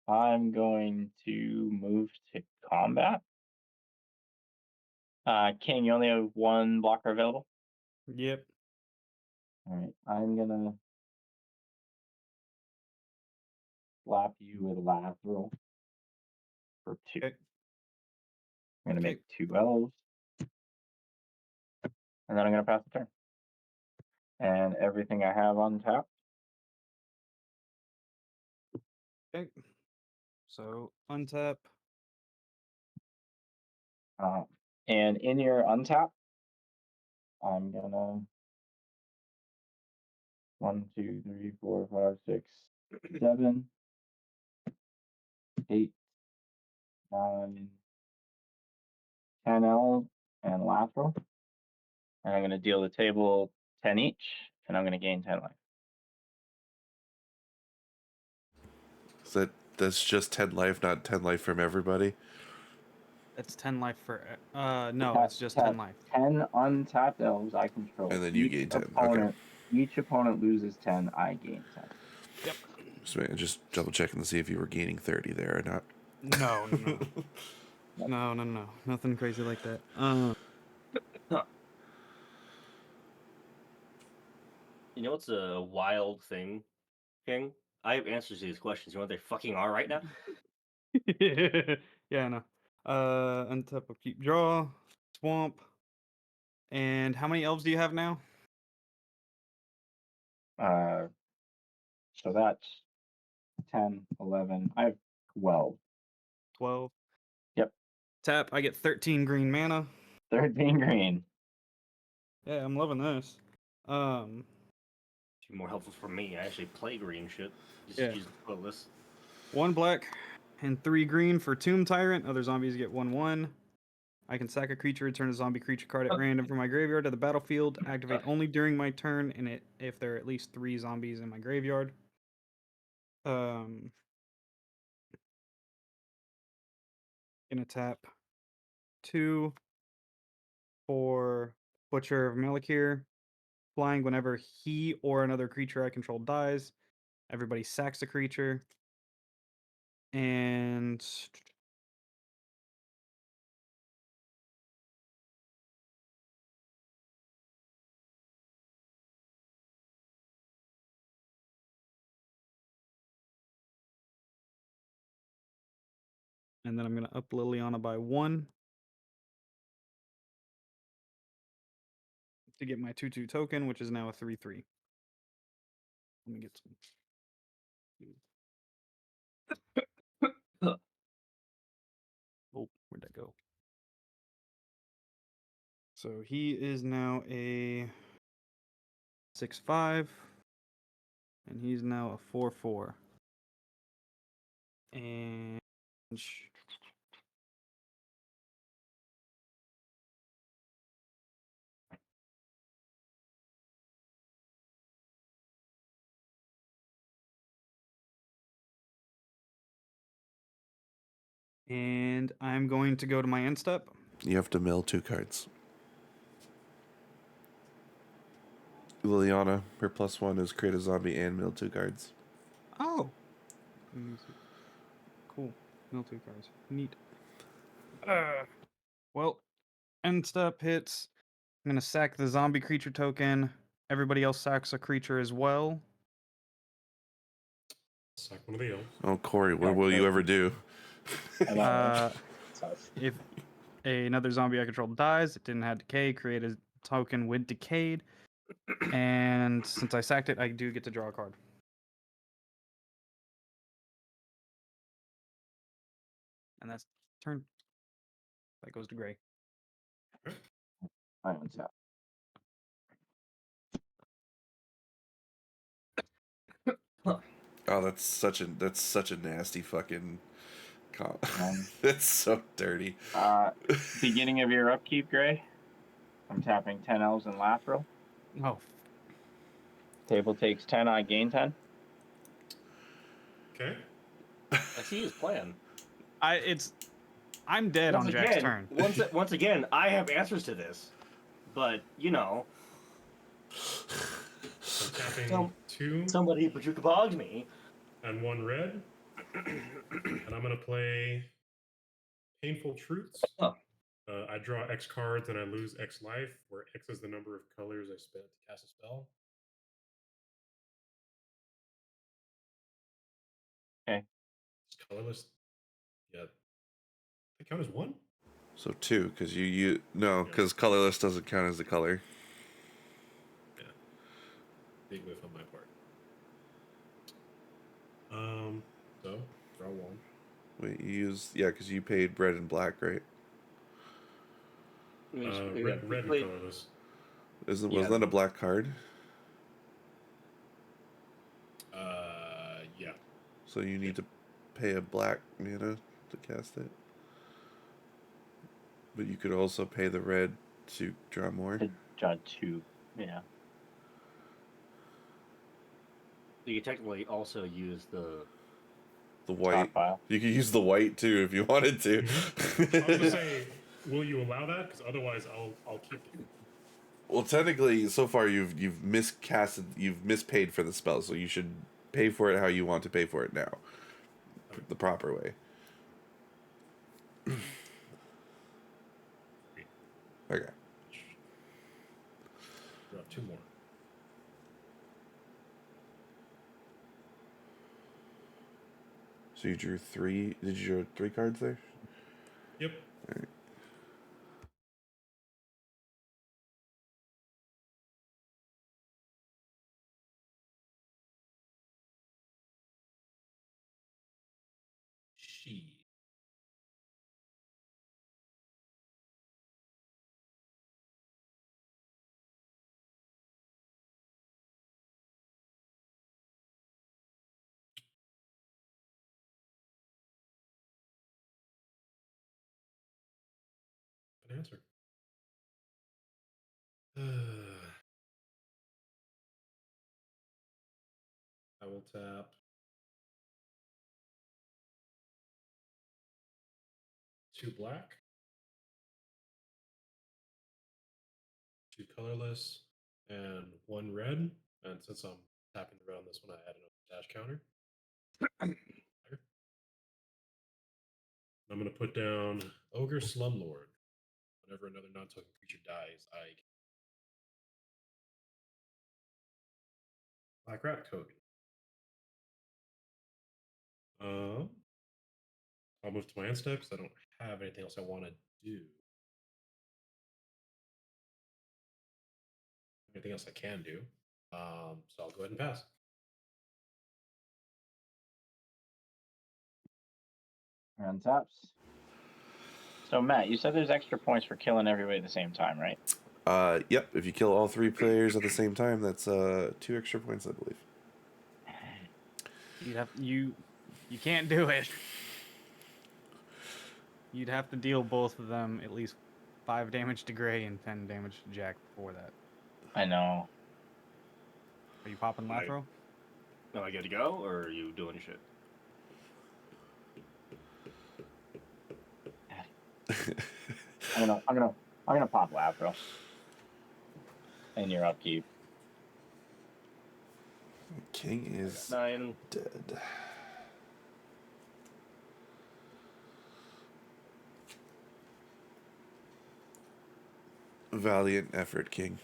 I'm going to move to combat. King, you only have one blocker available. Yep. All right, I'm gonna slap you with Lathril for 2. Okay. I'm gonna Okay. make 2 elves, and then I'm gonna pass the turn. And everything I have untapped. Okay. So untap. And in your untap, I'm gonna 1, 2, 3, 4, 5, 6, 7, 8, 9, 10 elves and Lathril. And I'm gonna deal the table 10 each, and I'm gonna gain 10 life. So that's just 10 life, not 10 life from everybody. That's 10 life for. No, Tap- it's just tap 10 life. 10 untapped elves I control. And then you gain 10, okay. Each opponent loses 10. I gain 10. Yep. Just double checking to see if you were gaining 30 there or not. No. No. Nothing crazy like that. You know what's a wild thing, King? I have answers to these questions. You know what they fucking are right now? Yeah, I know. Untap of keep draw, swamp. And how many elves do you have now? So that's 10, 11. I have 12. 12. Yep. Tap, I get 13 green mana. 13 green. Yeah, I'm loving this. Be more helpful for me. I actually play green shit. Just Yeah. use the list. 1 black and 3 green for Tomb Tyrant. Other zombies get 1/1. I can sack a creature, return a zombie creature card at random from my graveyard to the battlefield. Activate only during my turn, and if there are at least 3 zombies in my graveyard. Gonna tap 2 for Butcher of Malakir. Flying whenever he or another creature I control dies. Everybody sacks a creature. And then I'm going to up Liliana by 1 to get my 2/2 token, which is now a 3/3. Let me get some. Oh, where'd that go? So he is now a 6/5, and he's now a 4/4. And I'm going to go to my end step. You have to mill 2 cards. Liliana, her +1 is create a zombie and mill 2 cards. Oh. Cool. Mill 2 cards. Neat. Well, end step hits. I'm going to sack the zombie creature token. Everybody else sacks a creature as well. Sack one of the elves. Oh, Corey, what will you ever do? If another zombie I control dies, it didn't have decay, create a token with decayed. And since I sacked it, I do get to draw a card. And that's turn. That goes to gray. I untap. Oh, that's such a nasty fucking that's so dirty. Beginning of your upkeep, Gray. I'm tapping 10 elves and Lathril. Oh. Table takes 10, I gain 10. Okay. I see his plan. I'm dead on Jack's turn. Once again, I have answers to this, but you know, So tapping 2 somebody bugged me. and 1 red, and I'm gonna play Painful Truths. Oh. I draw X cards and I lose X life, where X is the number of colors I spent to cast a spell. Okay. It's colorless. Yeah. They count as one? So 2, because you no, Yeah. because colorless doesn't count as a color. Yeah. Big whiff on my part. So draw one. Wait, you used because you paid red and black, right? Red and colorless. Wasn't that a black card? Yeah. So you need to pay a black mana to cast it. But you could also pay the red to draw more. To draw 2. Yeah. You could technically also use the white. File. You could use the white too if you wanted to. I was gonna say, will you allow that? Because otherwise, I'll keep it. Well, technically, so far you've miscasted, you've mispaid for the spell, so you should pay for it how you want to pay for it now, the proper way. Okay. Draw 2 more. So you drew 3. Did you draw 3 cards there? Yep. All right. She. Good answer. I will tap 2 black, 2 colorless, and 1 red. And since I'm tapping the red on this one, I add another dash counter. I'm going to put down Ogre Slumlord. Whenever another non-token creature dies, I Black Rat token. I'll move to my end step because I don't have anything else I want to do. Anything else I can do. So I'll go ahead and pass. And taps. So Matt, you said there's extra points for killing everybody at the same time, right? Yep. If you kill all 3 players at the same time, that's 2 extra points, I believe. You can't do it. You'd have to deal both of them at least 5 damage to Gray and 10 damage to Jack before that. I know. Are you popping Lathril? Am I good to go, or are you doing shit? I'm gonna pop Lathril. And your upkeep. King is 9. dead. Valiant effort, King.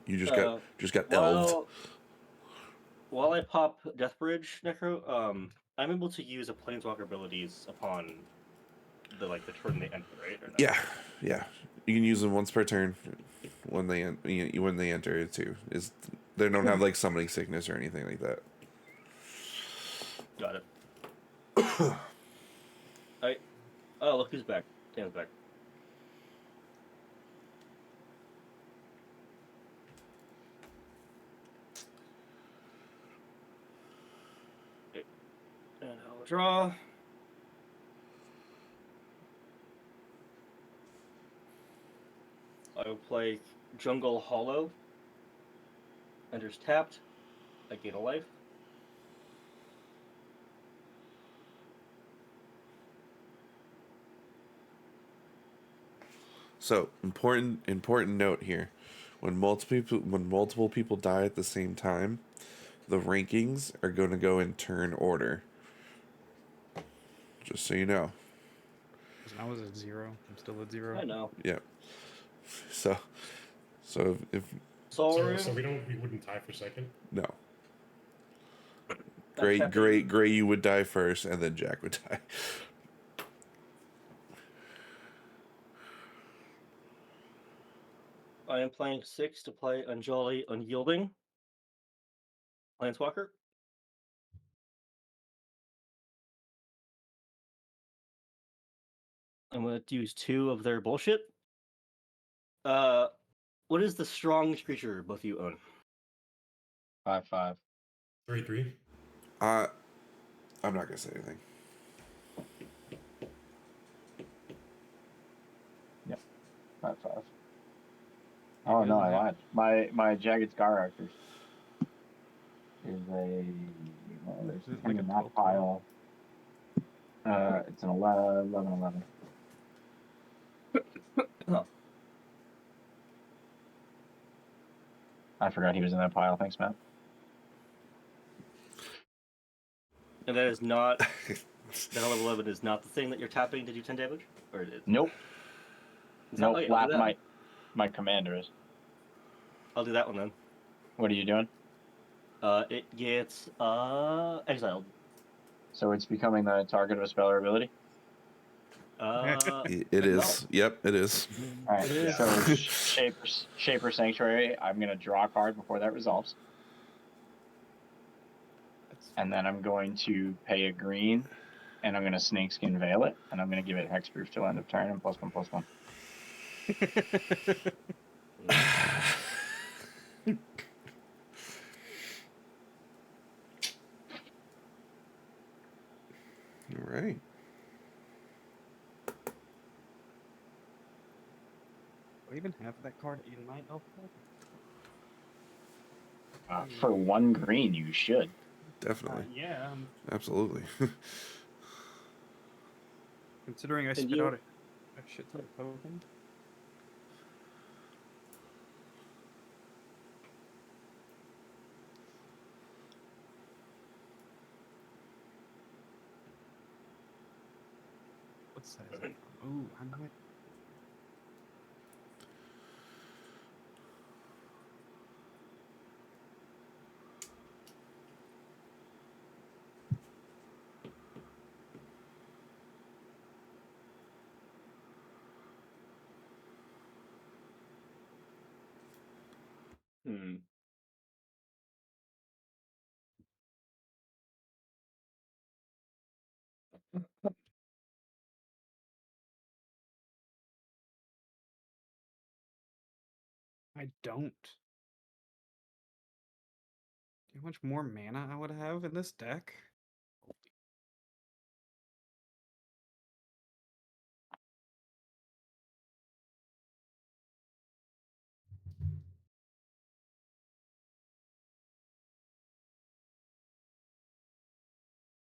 You just got elved. While I pop Deathbridge Necro, I'm able to use a Planeswalker abilities upon the turn they enter, right? Or no? Yeah. You can use them once per turn when they enter it too. They don't have summoning sickness or anything like that. Got it. Oh, look who's back. Dan's back. Okay. And I'll draw. I will play Jungle Hollow. Enters tapped. I gain a life. So important note here: when multiple people die at the same time, the rankings are going to go in turn order. Just so you know. I was at 0. I'm still at 0. I know. Yeah. So if Sorry. So we wouldn't tie for second. no. I'm tapping- Gray, you would die first, and then Jack would die. I am playing 6 to play Unjolly Unyielding. Planeswalker. I'm going to use 2 of their bullshit. What is the strongest creature both of you own? 5/5. 3/3. I'm not gonna say anything. 5/5. Oh no, I lied. My Jagged Scar Archer is a. Well, there's Is it him like a in that 12? pile. It's an 11/11. Oh. I forgot he was in that pile. Thanks, Matt. And that is not. That level 11 is not the thing that you're tapping to do 10 damage? Or it is? Nope. Is that- Nope. oh, yeah, I'll do that. My commander is. I'll do that one then. What are you doing? It gets exiled. So it's becoming the target of a spell or ability. It is. Yep, it is. All right. It is. So Shaper Sanctuary. I'm gonna draw a card before that resolves, and then I'm going to pay a green, and I'm gonna Snakeskin Veil it, and I'm gonna give it hexproof till end of turn and +1/+1. All right. Do I even have that card in my elf deck? For 1 green, you should. Definitely. Yeah. Absolutely. Considering I And spit you- out a shit ton of tokens. What size is that from? Ooh, I know it. Hmm. I don't. Do you know how much more mana I would have in this deck?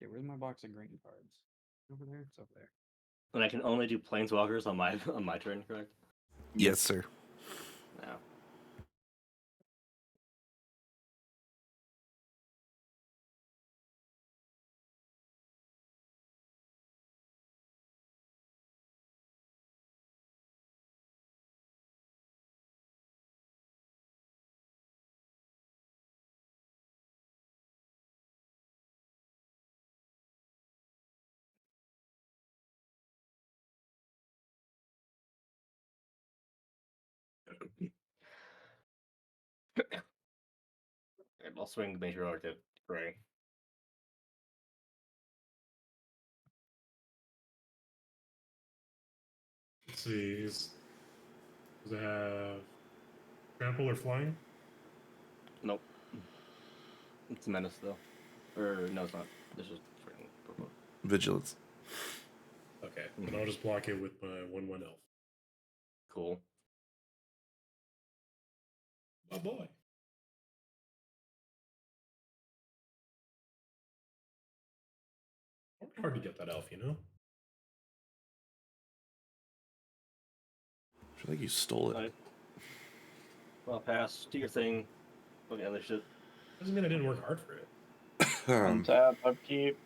Yeah, where's my box of green cards? Over there? It's over there. And I can only do planeswalkers on my turn, correct? Yes, sir. No. And I'll swing Major Arc at Gray. Let's see. Does it have trample or flying? Nope. It's a menace though. Or no, it's not. This is freaking purple. Vigilance. Okay. Then I'll just block it with my 1/1 elf. Cool. My boy. Hard to get that elf, you know? I feel like you stole it. Alright. Well, pass. Do your thing. Look at other shit. Doesn't mean I didn't work hard for it. Um, Untap, upkeep,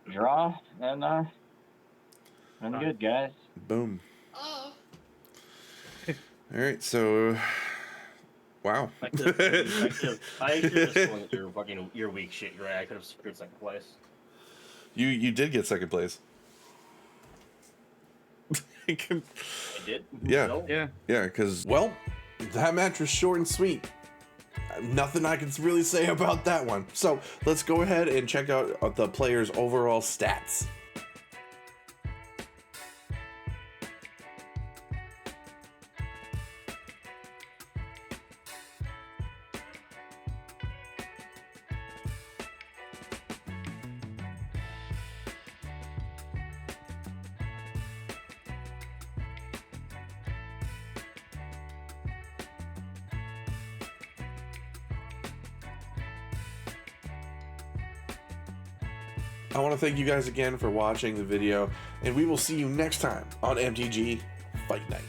draw, and Been good, guys. Boom. Oh. All right, so wow. I could have just won your weak shit, right? I could have secured second place. You did get second place. I did? Yeah. No? Yeah. Yeah, because, well, that match was short and sweet. Nothing I can really say about that one. So let's go ahead and check out the players' overall stats. I want to thank you guys again for watching the video, and we will see you next time on MTG Fight Night.